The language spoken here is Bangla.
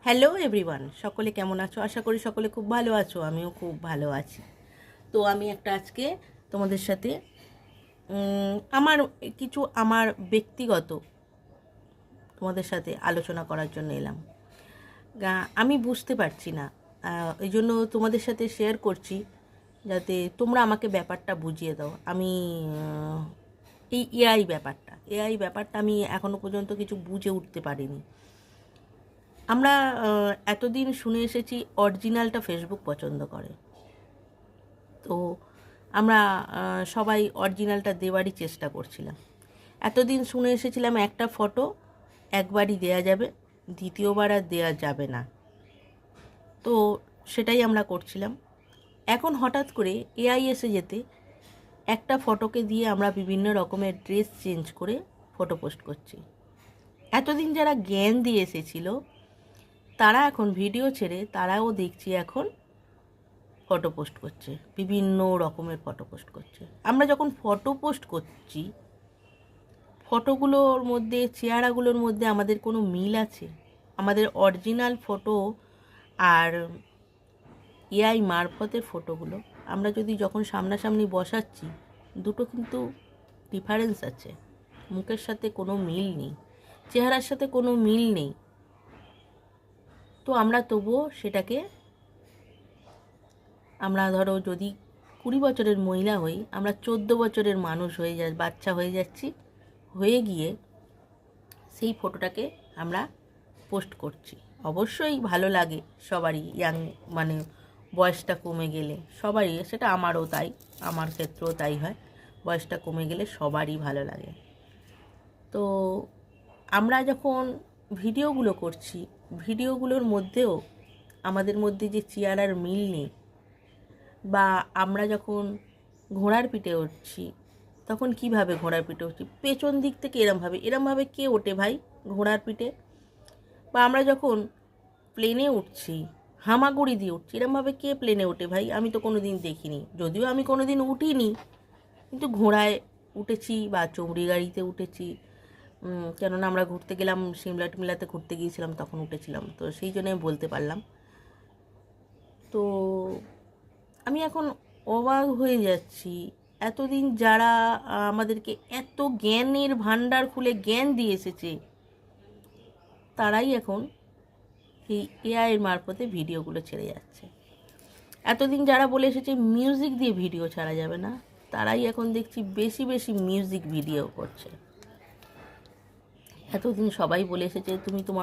হ্যালো এভরিওয়ান, সকলে কেমন আছো? আশা করি সকলে খুব ভালো আছো। আমিও খুব ভালো আছি। তো আমি একটা আজকে তোমাদের সাথে আমার ব্যক্তিগত তোমাদের সাথে আলোচনা করার জন্য এলাম। আমি বুঝতে পারছি না, এই জন্য তোমাদের সাথে শেয়ার করছি যাতে তোমরা আমাকে ব্যাপারটা বুঝিয়ে দাও। আমি এই এআই ব্যাপারটা আমি এখনও পর্যন্ত কিছু বুঝে উঠতে পারিনি। আমরা এতদিন শুনে এসেছি অরিজিনালটা ফেসবুক পছন্দ করে, তো আমরা সবাই অরিজিনালটা দেওয়ারই চেষ্টা করছিলাম। এতদিন শুনে এসেছিলাম একটা ফটো একবারই দেয়া যাবে, দ্বিতীয়বার আর দেয়া যাবে না, তো সেটাই আমরা করছিলাম। এখন হঠাৎ করে এআই এসে যেতে একটা ফটোকে দিয়ে আমরা বিভিন্ন রকমের ড্রেস চেঞ্জ করে ফটো পোস্ট করছি। এতদিন যারা জ্ঞান দিয়ে এসেছিল তারা এখন ভিডিও ছেড়ে তারাও দেখছি এখন ফটো পোস্ট করছে, বিভিন্ন রকমের ফটো পোস্ট করছে। আমরা যখন ফটো পোস্ট করছি, ফটোগুলোর মধ্যে চেহারাগুলোর মধ্যে আমাদের কোনো মিল আছে? আমাদের অরিজিনাল ফটো আর এআই মারফতের ফটোগুলো আমরা যদি যখন সামনাসামনি বসাচ্ছি, দুটো কিন্তু ডিফারেন্স আছে। মুখের সাথে কোনো মিল নেই, চেহারার সাথে কোনো মিল নেই। তো আমরা তবুও সেটাকে আমরা ধরো যদি 20 বছরের মহিলা হই, আমরা 14 বছরের মানুষ বাচ্চা হয়ে যাচ্ছি, হয়ে গিয়ে সেই ফটোটাকে আমরা পোস্ট করছি। অবশ্যই ভালো লাগে সবারই, মানে বয়সটা কমে গেলে সবারই, সেটা আমারও তাই, আমার ক্ষেত্রেও তাই হয়। বয়সটা কমে গেলে সবারই ভালো লাগে। তো আমরা যখন ভিডিওগুলো করছি, ভিডিওগুলোর মধ্যেও আমাদের মধ্যে যে চেহারার মিল নেই, বা আমরা যখন ঘোড়ার পিঠে উঠছি তখন কিভাবে ঘোড়ার পিঠে উঠছি, পেছন দিক থেকে এরমভাবে কে ওঠে ভাই ঘোড়ার পিঠে? বা আমরা যখন প্লেনে উঠছি, হামাগুড়ি দিয়ে উঠছি, এরমভাবে কে প্লেনে ওঠে ভাই? আমি তো কোনো দিন দেখিনি, যদিও আমি কোনো দিন উঠিনি, কিন্তু ঘোড়ায় উঠেছি বা চৌড়ি গাড়িতে উঠেছি। কেননা আমরা ঘুরতে গেলাম, সিমলা টিমলাতে ঘুরতে গিয়েছিলাম, তখন উঠেছিলাম, তো সেই জন্য আমি বলতে পারলাম। তো আমি এখন অবাক হয়ে যাচ্ছি, এতদিন যারা আমাদেরকে এত জ্ঞানের ভান্ডার খুলে জ্ঞান দিয়ে এসেছে, তারাই এখন এই এআইয়ের মারফতে ভিডিওগুলো ছেড়ে যাচ্ছে। এতদিন যারা বলে এসেছে মিউজিক দিয়ে ভিডিও ছাড়া যাবে না, তারাই এখন দেখছি বেশি বেশি মিউজিক ভিডিও করছে। এতদিন সবাই বলে এসেছে তুমি তোমার